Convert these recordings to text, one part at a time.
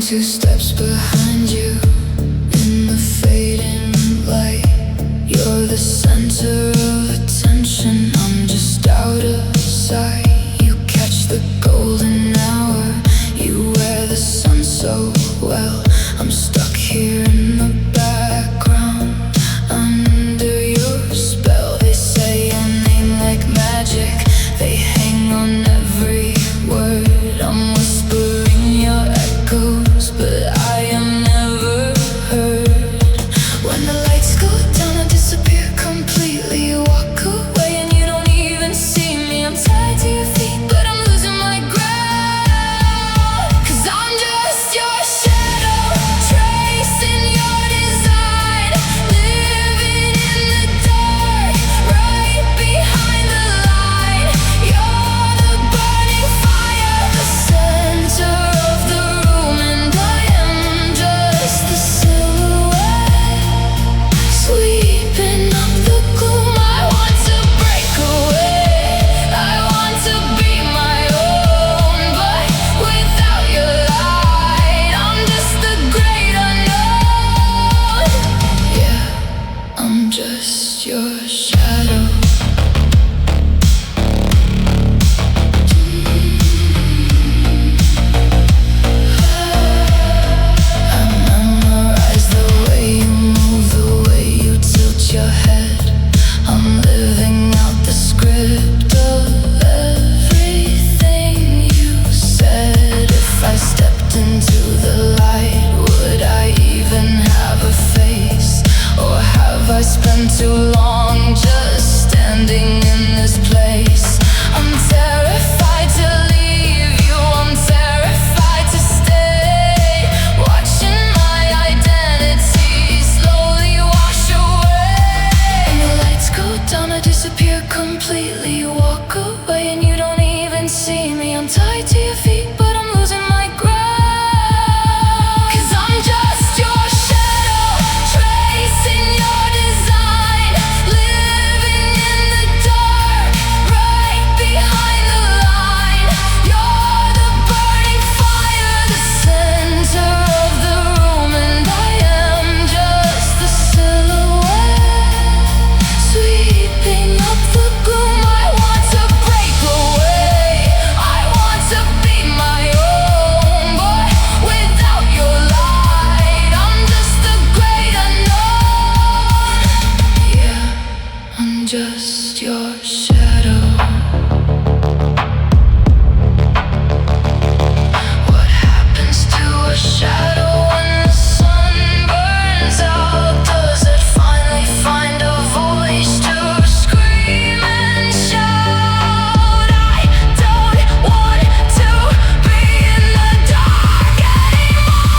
2 steps behind you in the fading light. You're the center of attention, I'm just out of sight. You catch the golden hour, you wear the sun so well. I'm stuck here in the background, under your spell. They say your name like magic, they hang on every word. I'm whispering your echoes, but I am never heard. When the lights go down, I disappear completely. You walk away and you don't even see me. I'm tied to your feet, but I'm losing my ground. 'Cause I'm just your shadow, tracing your design, living in the dark, right behind the light. You're the burning fire, the center of the room, and I am just the silhouette sweeping up the gloom. I want to break away, I want to be my own, but without your light, I'm just the great unknown. Yeah, I'm just your shadow. I memorize the way you move, the way you tilt your head. I'm living out the script of everything you said. If I stepped into the light, would I even have a face? Or have I spent too long just standing in this place? I'm terrified to leave you, I'm terrified to stay, watching my identity slowly wash away. When the lights go down, I disappear completely. You walk away and you don't even see me. I'm tied to your feet, but I'm losing my ground. 'Cause I'm just your shadow, tracing your design, living in the dark, right behind the line. You're the burning fire, the center of the room, and I am just the silhouette sweeping up the gloom. I want to break away, I want to be my own, but without your light, I'm just the great unknown. Yeah, I'm just your shadow. What happens to a shadow when the sun burns out? Does it finally find a voice to scream and shout? I don't want to be in the dark anymore.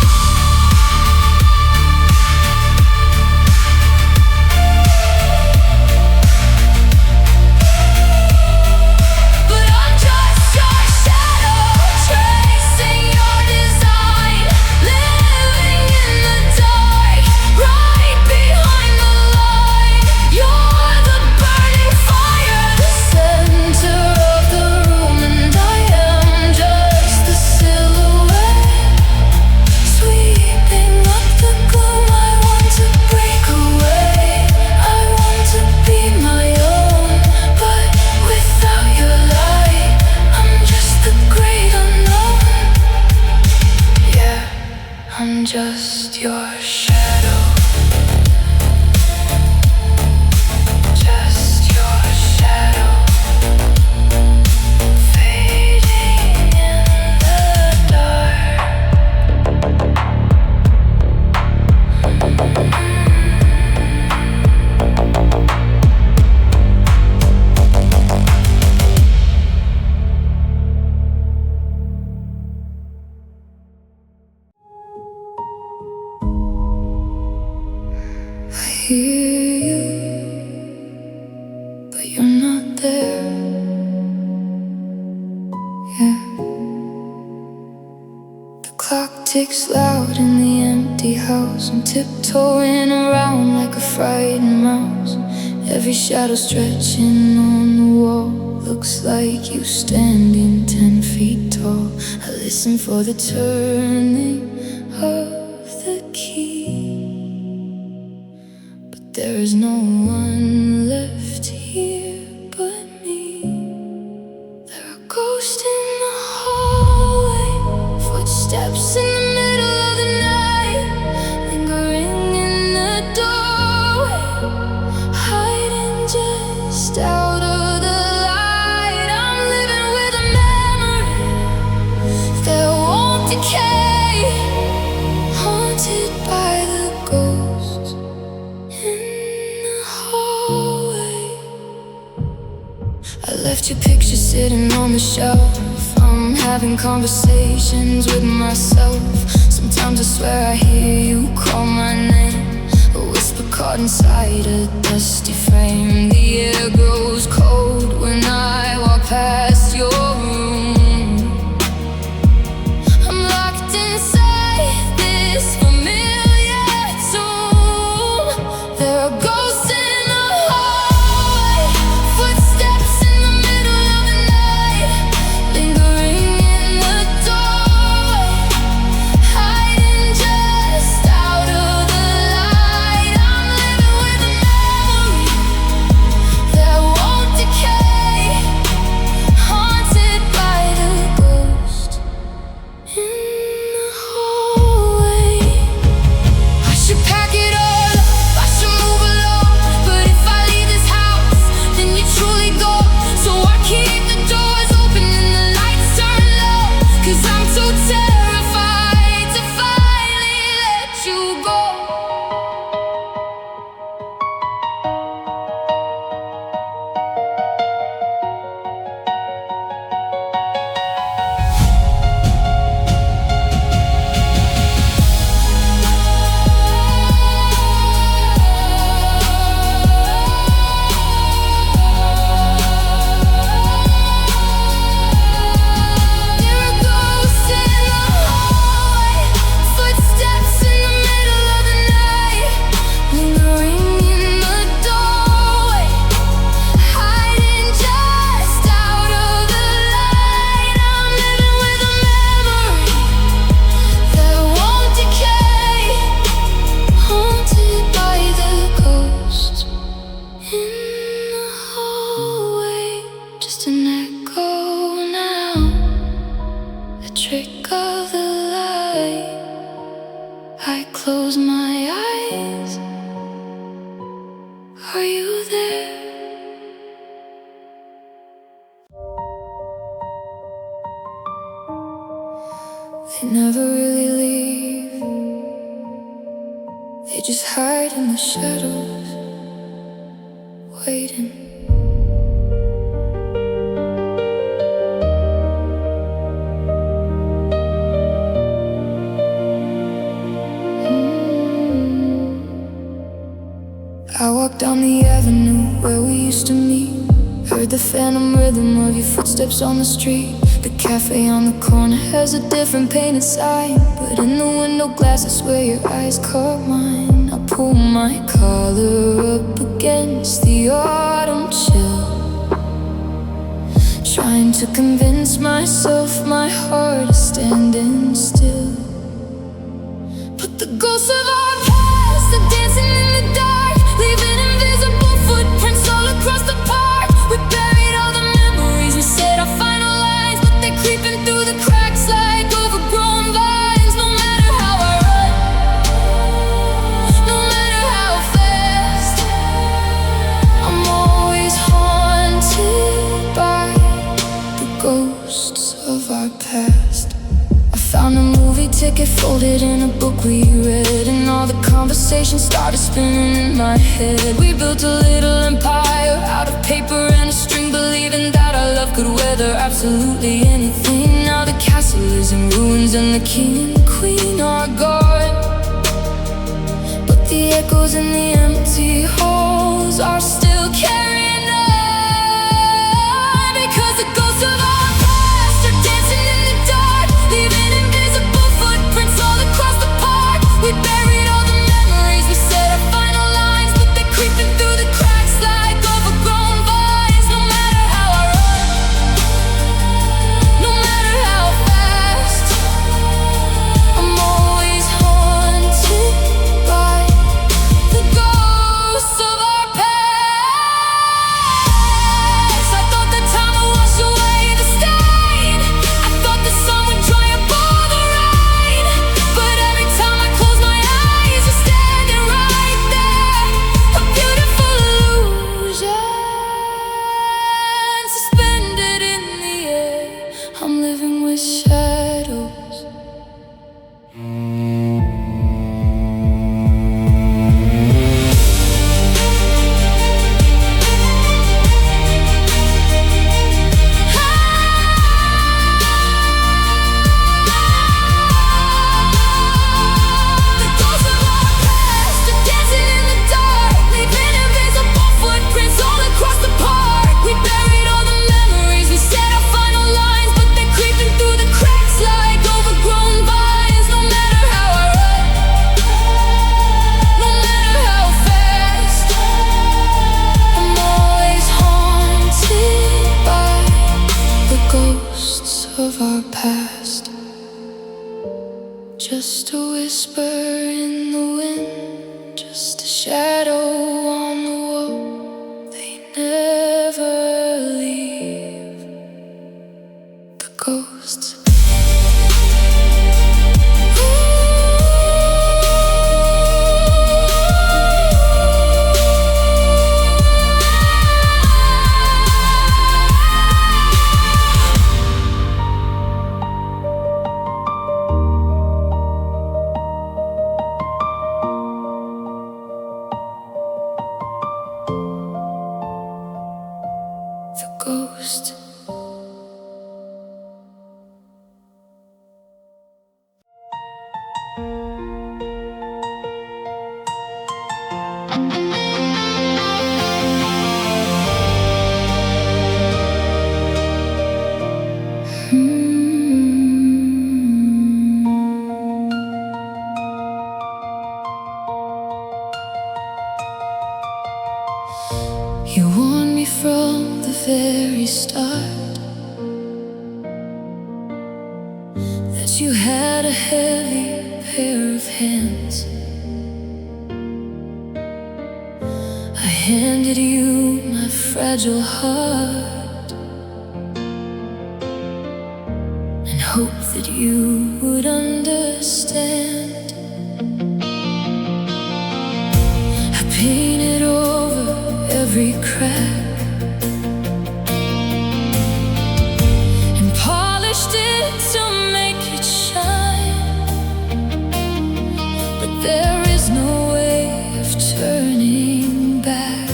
But I'm just your shadow, tracing your design, living in the dark, right behind the light. You're the burning fire, the center of the room, and I am just the silhouette sweeping up the gloom. I want to break away, I want to be my own, but without your light, I'm just the great unknown. Yeah, I'm just your shadow. Just your shadow, fading in the dark. I hear you, but you're not there. Yeah. The clock ticks loud in the empty house. I'm tiptoeing around like a frightened mouse. Every shadow stretching on the wall looks like you standing 10 feet tall. I listen for the turning of the key, but there is no one left here but me. There are ghosts in the hallway, footsteps in the middle of the night, lingering in the doorway, hiding just out of the light. I'm living with a memory that won't decay, haunted by the ghosts in the hallway. I left your picture sitting on the shelf. I'm having conversations with myself. Sometimes I swear I hear you call my name, a whisper caught inside a dusty frame. The air grows cold when I walk past your room. I'm locked inside this familiar tomb. There are ghosts in the hallway, footsteps in the middle of the night, lingering in the doorway, hiding just out of the light. I'm living with a memory that won't decay, haunted by the ghost in the hallway. I should pack it all up, I should move along, but if I leave this house, then you truly go. So I keep the doors open and the lights turn low, 'cause I'm too terrified to finally let you go. There are ghosts in the hallway, footsteps in the middle of the night, lingering in the doorway, hiding just out of the light. I'm living with a memory that won't decay, haunted by the ghost in the hallway. Just an echo now, a trick of the light. I close my eyes. Are you there? They never really leave, they just hide in the shadows, waiting. I walked down the avenue where we used to meet, heard the phantom rhythm of your footsteps on the street. The cafe on the corner has a different painted sign, but in the window glass I swear your eyes caught mine. I pull my collar up against the autumn chill, trying to convince myself my heart is standing still. But the ghosts of our past are dancing in the dark, leaving invisible footprints all across the park. We buried all the memories, we said our final lines, but they're creeping through the cracks like overgrown vines. No matter how I run, no matter how fast, I'm always haunted by the ghosts of our past. I found a movie ticket folded in a book we read, and all the conversations started spinning in my head. We built a little empire out of paper and a string, believing that our love could weather absolutely anything. Now the castle is in ruins and the king and the queen are gone, but the echoes in the empty halls are still carrying on, because the ghosts of our past are dancing in the dark, leaving invisible footprints all across the park. We buried all the memories, we said our final lines, but they're creeping through the cracks like overgrown vines. No matter how I run, no matter how fast, I'm always of our past. Just a whisper in the wind, just a shadow on the wall. They never leave, the ghosts. The ghost. You warned me from the very start that you had a heavy pair of hands. I handed you my fragile heart and hoped that you would understand. I painted over every crack and polished it to make it shine, but there is no way of turning back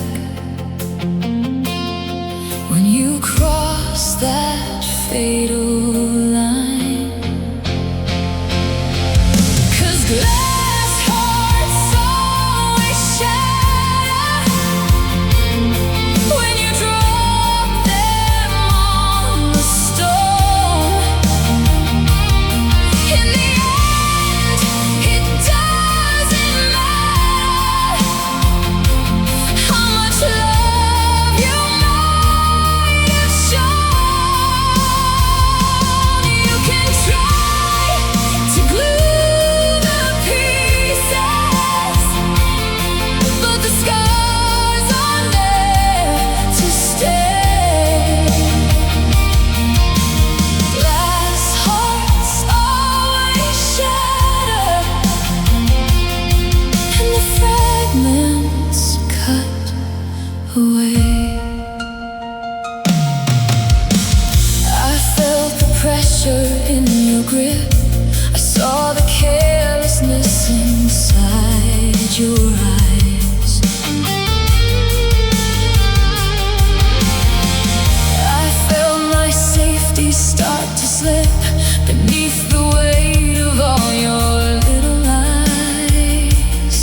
when you cross that fatal line. 'Cause glass hearts always shatter when you drop them on the stone. In the end, it doesn't matter how much love you might have shown. You can try to glue the pieces, but the scars are there to stay. Glass hearts always shatter, and the fragments cut away. I felt the pressure in your grip. I saw the carelessness inside your eyes. I felt my safety start to slip beneath the weight of all your little lies.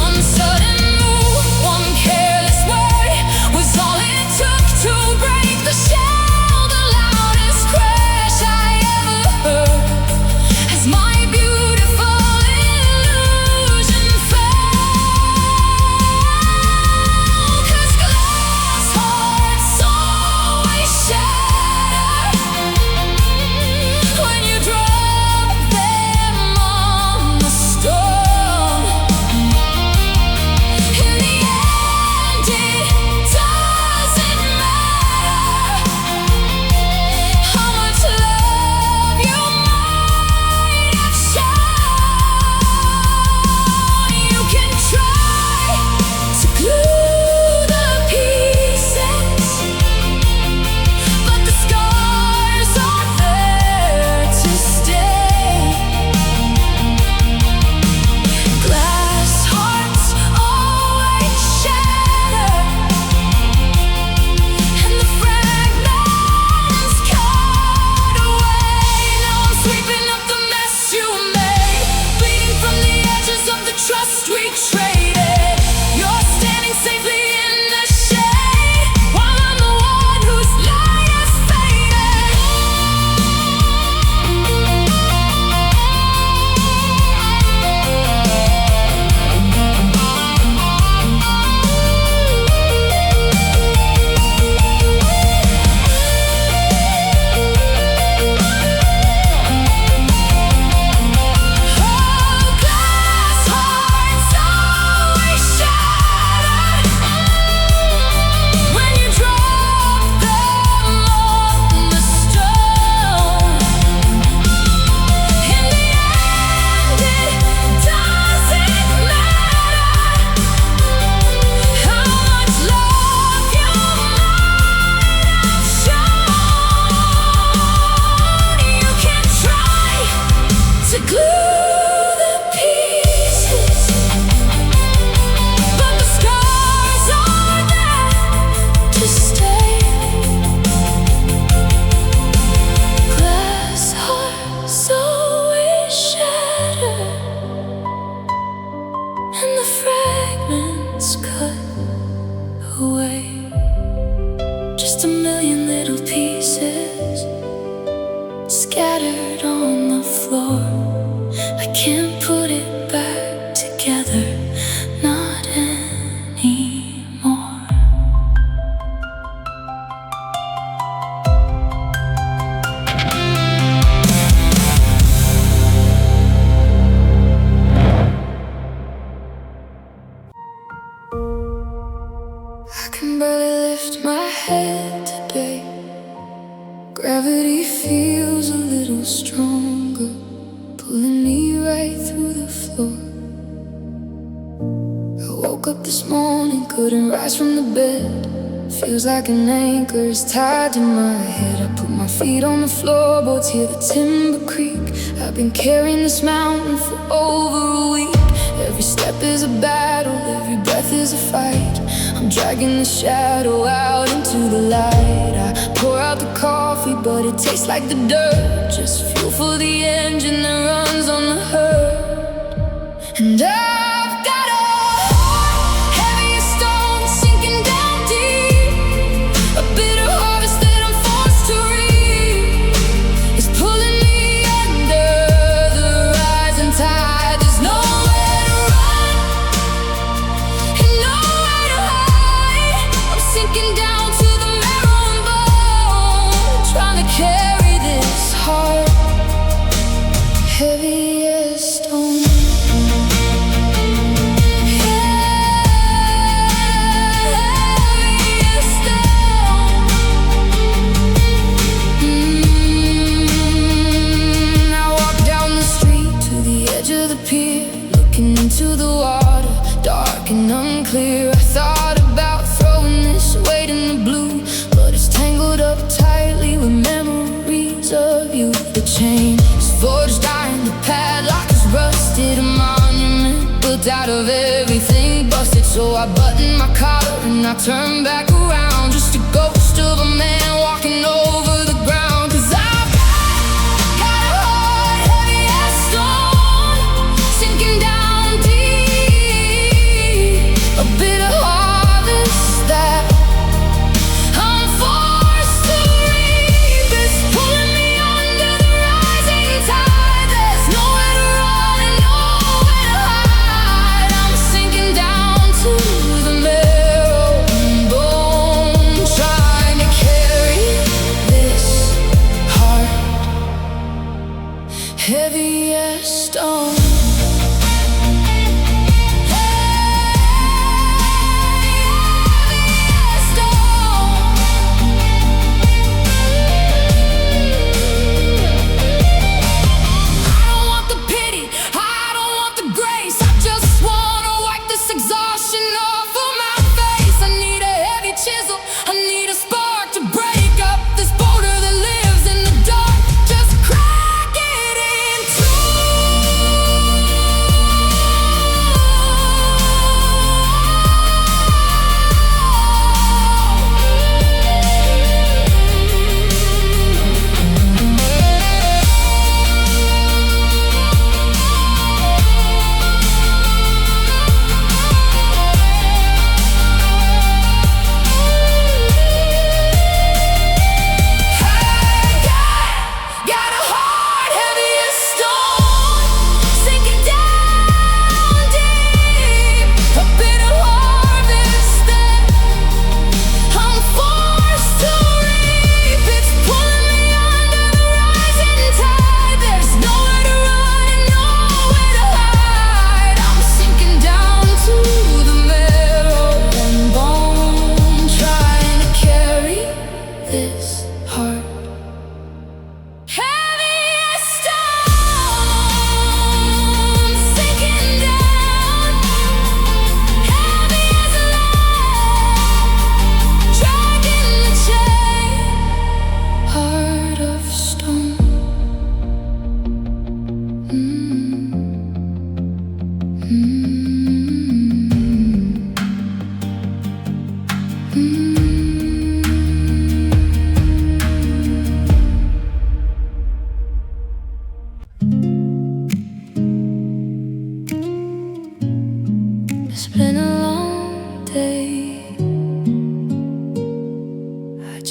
One sudden move, one careless word was all it took to break the shell the loudest away. Just a million little pieces scattered on the floor. I can't put it back together, not anymore. I can barely lift my head today. Gravity feels a little stronger, pulling me right through the floor. I woke up this morning, couldn't rise from the bed. Feels like an anchor is tied to my head. I put my feet on the floorboards, hear the timber creak. I've been carrying this mountain for over a week. Every step is a battle, every breath is a fight. I'm dragging the shadow out into the light. I pour out the coffee, but it tastes like the dirt. Just fuel for the engine that runs on the hurt. And I've got a heart, heavy as stone, sinking down deep. A bitter harvest that I'm forced to reap is pulling me under the rising tide. There's nowhere to run and nowhere to hide. I'm sinking down to the marrow and bone, trying to carry this heart, heavy as stone. Looking into the water, dark and unclear. I thought about throwing this weight in the blue, but it's tangled up tightly with memories of you. The chain is forged iron, the padlock is rusted. A monument built out of everything busted. So I button my collar and I turn back around, just a ghost of a man walking over the ground. 'Cause I've got a heart heavy as stone, sinking down deep. A bitter harvest that I'm forced to reap is pulling me under the rising tide. There's nowhere to run and nowhere to hide. I'm sinking down to the marrow and bone.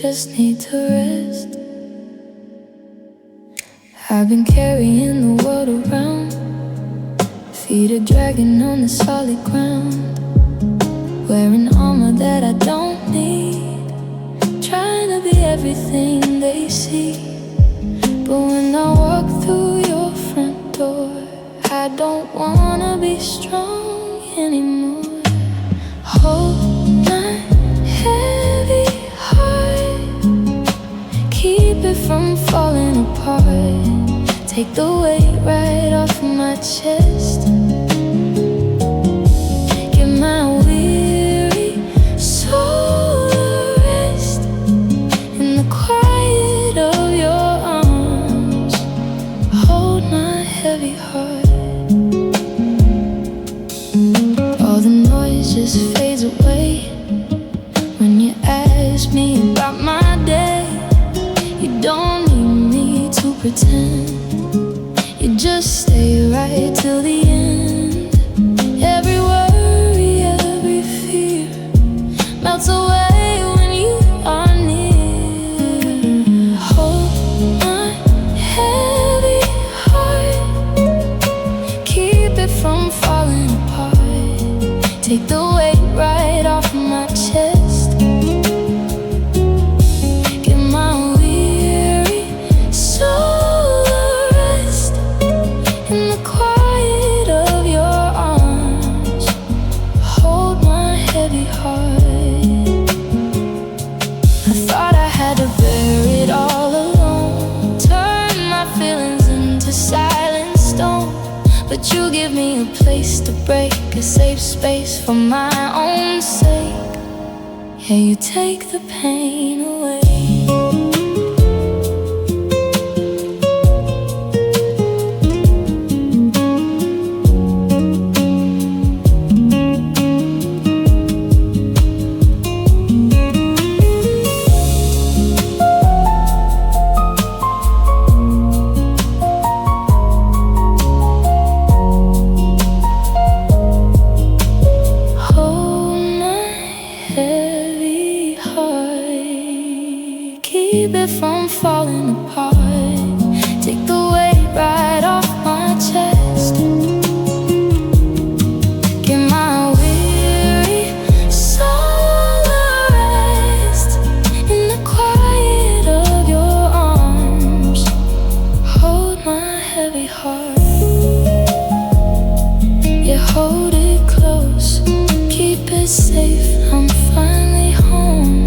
just need to rest. I've been carrying the world around, feet are dragging on the solid ground, wearing armor that I don't need, trying to be everything they see. But when I walk through your front door, I don't wanna be strong anymore. Hold my heavy heart, keep it from falling apart. Take the weight right off my chest. Give my weary soul a rest in the quiet of your arms. Hold my heavy heart. All the noise just fades away when you ask me about my day. You don't need me to pretend, you just stay right till the end. Every worry, every fear melts away when you are near. Hold my heavy heart, keep it from falling apart. Take the weight right off my chest. Give my weary soul a rest in the quiet of your arms. Hold my heavy heart. I thought I had to bear it all alone, turn my feelings into silent stone. But you give me a place to break, a safe space for my own sake. Yeah, you take the pain away. Heavy heart, keep it from falling apart. Take the weight right off my chest. Give my weary soul a rest in the quiet of your arms. Hold my heavy heart. You hold it close, keep it safe. I'm finally home.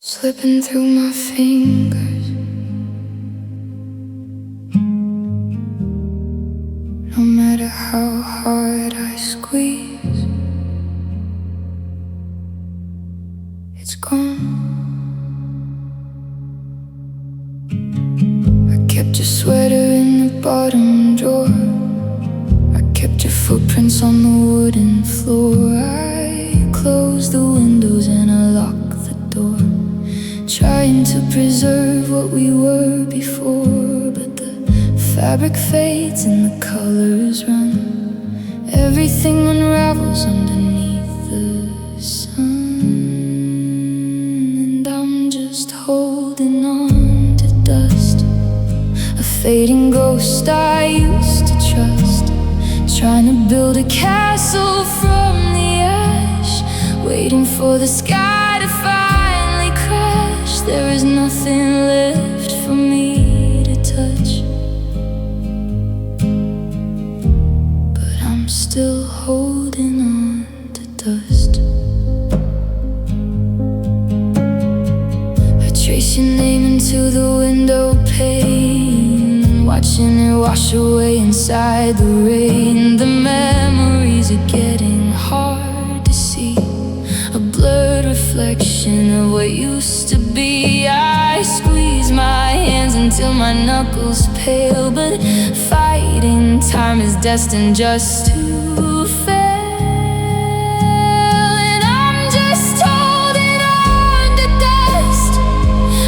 Slipping through my fingers, no matter how hard I squeeze, it's gone. Kept your sweater in the bottom drawer, I kept your footprints on the wooden floor. I closed the windows and I locked the door, trying to preserve what we were before. But the fabric fades and the colors run, everything unravels underneath the sun. And I'm just holding on to dust, a fading ghost I used to trust, trying to build a castle from the ash, waiting for the sky to finally crash. There is nothing left for me to touch, but I'm still holding on to dust. I trace your name into the window pane, watching it wash away inside the rain. The memories are getting hard to see, a blurred reflection of what used to be. I squeeze my hands until my knuckles pale, but fighting time is destined just to fail. And I'm just holding on to dust,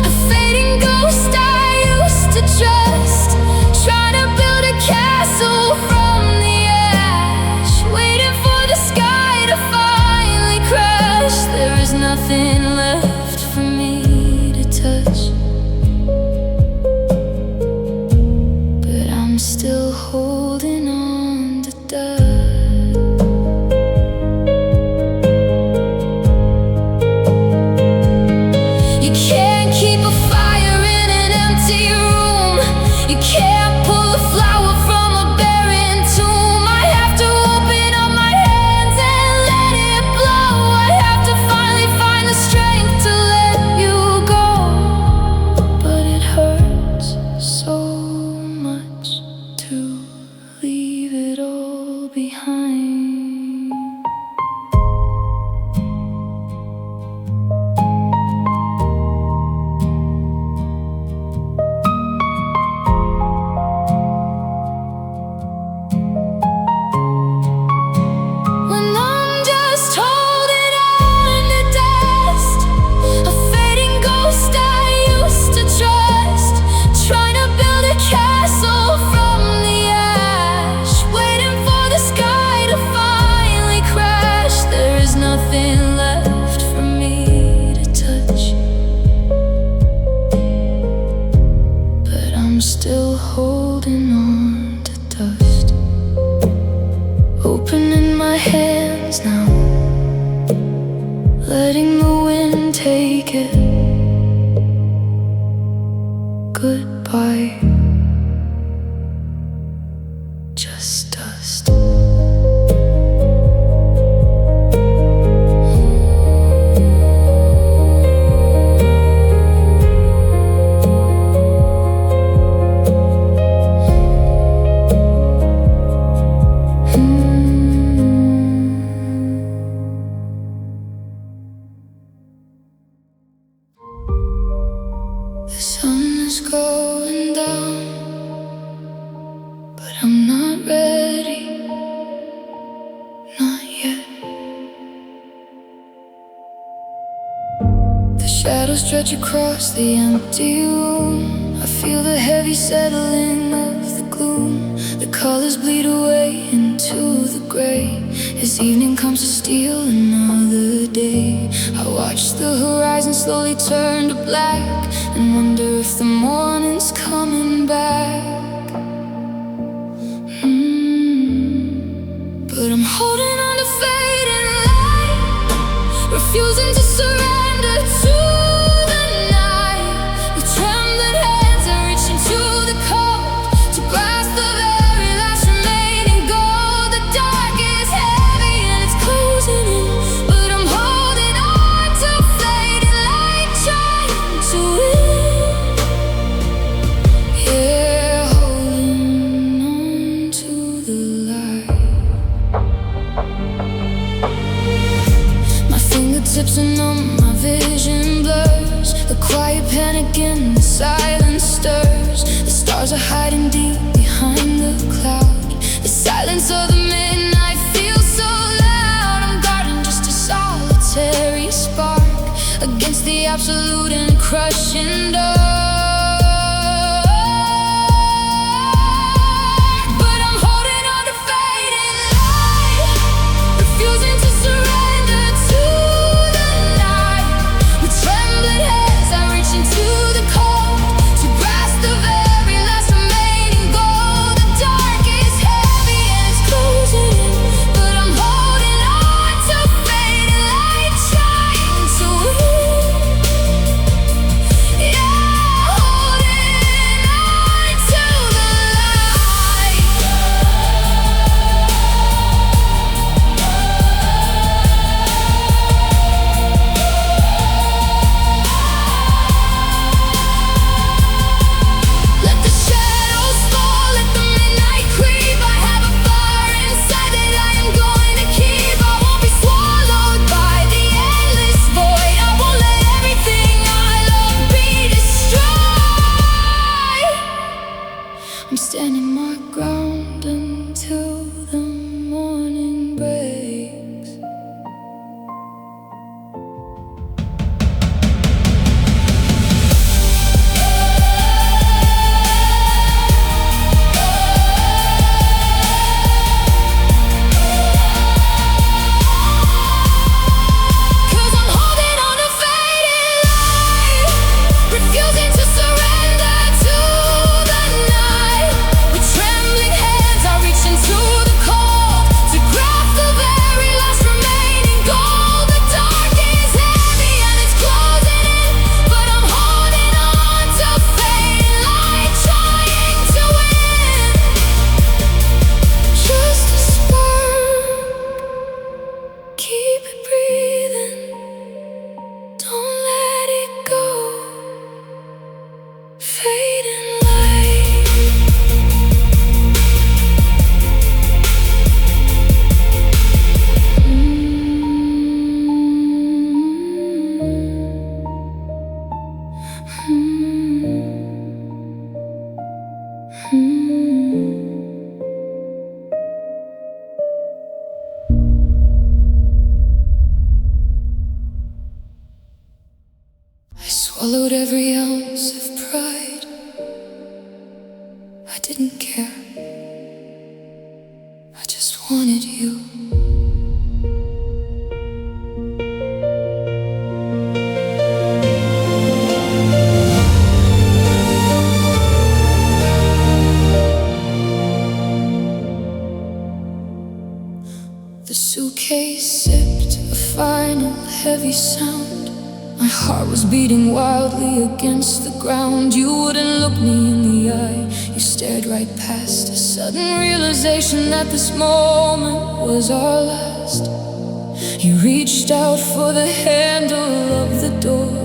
a fading ghost I used to trust, I'm still holding on to dust. Opening my hands now, letting the wind take it. Goodbye, just dust. The sun is going down, but I'm not ready, not yet. The shadows stretch across the empty room. I feel the heavy settling of the gloom. The colors bleed away into the gray as evening comes to steal another day. I watch the horizon slowly turn to black and wonder if the morning's coming back. But I'm holding on to fading light, refusing to surrender to the night. With trembling hands I reach into the cold to grasp the very last remaining gold. The dark is heavy and it's closing in, but I'm holding on to fading light, trying to win. Yeah, holding on to the light. My fingertips are numb, my vision blurs. The quiet panic in the silence stirs. The stars are hiding deep behind the cloud. The silence of the midnight feels so loud. I'm guarding just a solitary spark against the absolute and crushing dark. But I'm holding on to fading light, refusing to surrender to the night. With trembling hands I reach into the cold to grasp the very last remaining gold. The dark is heavy and it's closing in, but I'm holding on to fading light, trying to win. Yeah, holding on to the light. Let the shadows fall, let the midnight creep. I have a fire inside that I am going to keep. I won't be swallowed by the endless void. I won't let everything I love be destroyed. I'm standing my ground until the morning breaks. Cause I'm holding on to fading light, refusing to surrender to the night. With trembling hands I reach into the cold to grasp the very last remaining gold. The dark is heavy and it's closing in, but I'm holding on to fading light, trying to win. Just a spark, keep it breathing, don't let it go. Fading light. I swallowed every ounce of pride. I didn't care, I just wanted you. heavy sound. My heart was beating wildly against the ground. You wouldn't look me in the eye, you stared right past. A sudden realization that this moment was our last. You reached out for the handle of the door,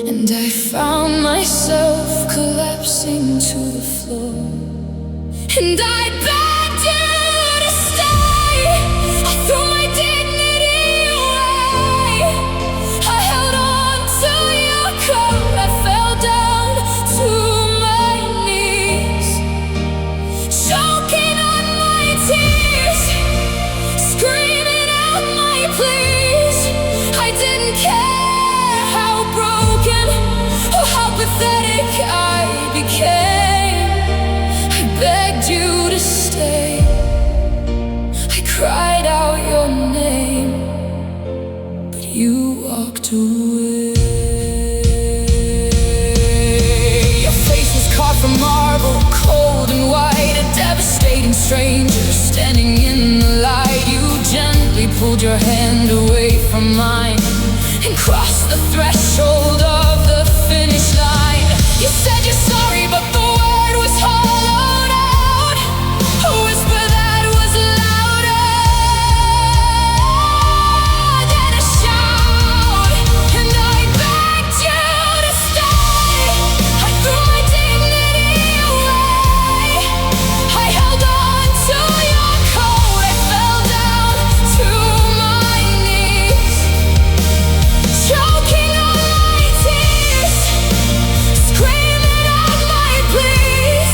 and I found myself collapsing to the floor. And I begged you to stay. I threw my dignity away. I held on to your coat. I fell down to my knees, choking on my tears, screaming out my pleas. I didn't care how broken or how pathetic I became. I begged you to stay. I cried out your name, but you walked away. Your face was carved from marble, cold and white, a devastating stranger standing in the light. You gently pulled your hand away from mine and crossed the threshold of the finish line. You said you're sorry, but the word was hollowed out, a whisper that was louder than a shout. And I begged you to stay. I threw my dignity away. I held on to your coat. I fell down to my knees, choking on my tears, screaming out my pleas.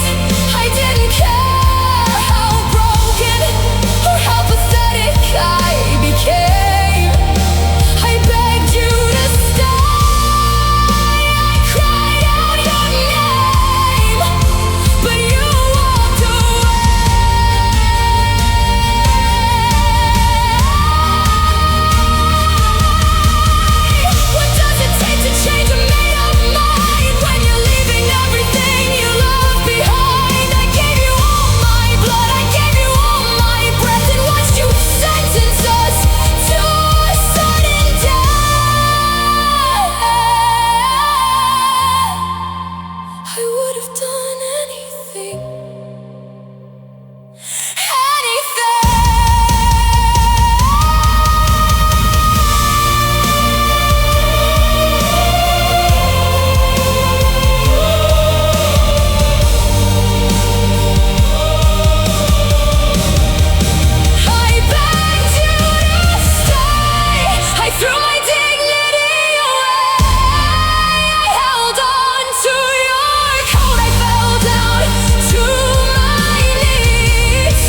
I didn't care how broken or how pathetic I became. I begged you to stay. I cried out your name, but you walked away. What does it take to change a made-up mind when you're leaving everything you love behind? I gave you all my blood, I gave you all my breath, and watched you sentence us to a sudden death. I would have done anything, anything. I begged you to stay. I threw my dignity away. I held on to your coat. I fell down to my knees,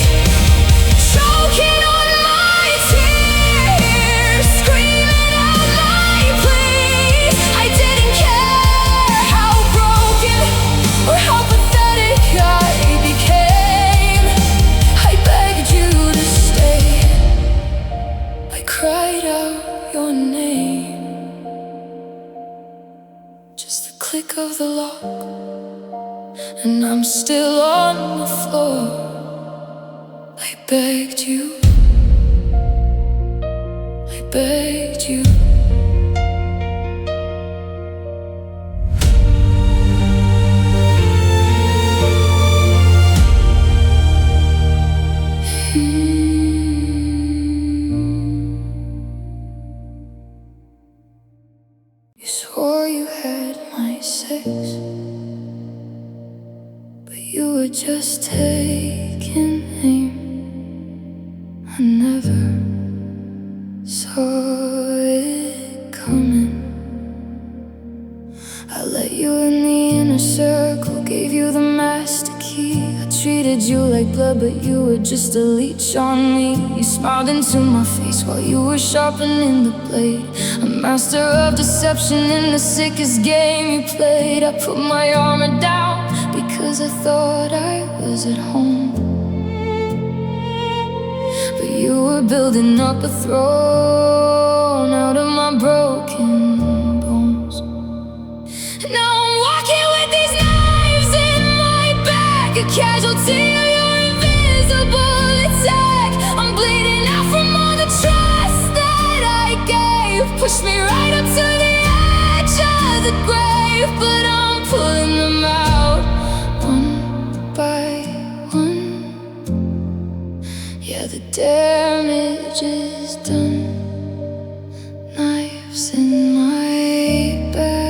choking on my tears, screaming out my pleas. I didn't care how broken or how pathetic I became. I begged you to stay. I cried out your name. Just the click of the lock, and I'm still on the floor. I begged you. I begged you. You swore you had my sex, but you were just taking aim. I never saw it coming. I let you in the inner circle, gave you the master key. I treated you like blood, but you were just a leech on me. You smiled into my face while you were sharpening the blade. A master of deception in the sickest game you played. I put my armor down because I thought I was at home, but you were building up a throne out of my broken bones. Now I'm walking with these knives in my back, a casualty of your invisible attack. I'm bleeding out from all the trust that I pulling them out one by one. Yeah, the damage is done. Knives in my back.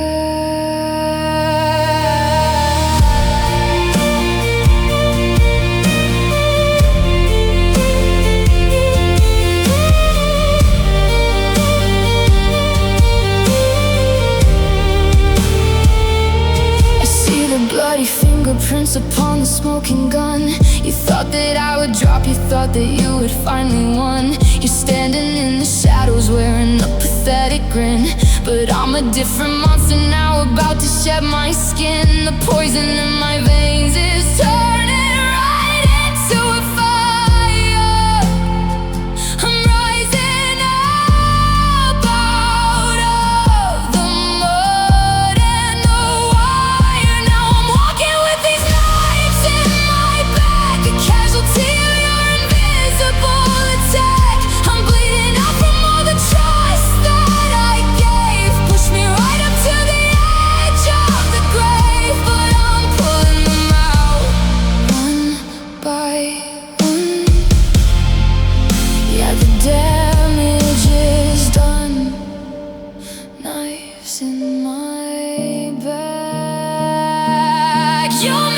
Bloody fingerprints upon the smoking gun. You thought that I would drop, you thought that you had finally won. You're standing in the shadows wearing a pathetic grin, but I'm a different monster now, about to shed my skin. The poison in my veins is turning right into a fire. I'm rising up out of the mud and the wire. Now I'm walking with these knives in my back, a casualty of your invisible attack. I'm bleeding out from all the trust that I gave. Push me right up to the edge of the grave, but I'm pulling them out one by one. Yeah, the damage is done. Knives in my back. You're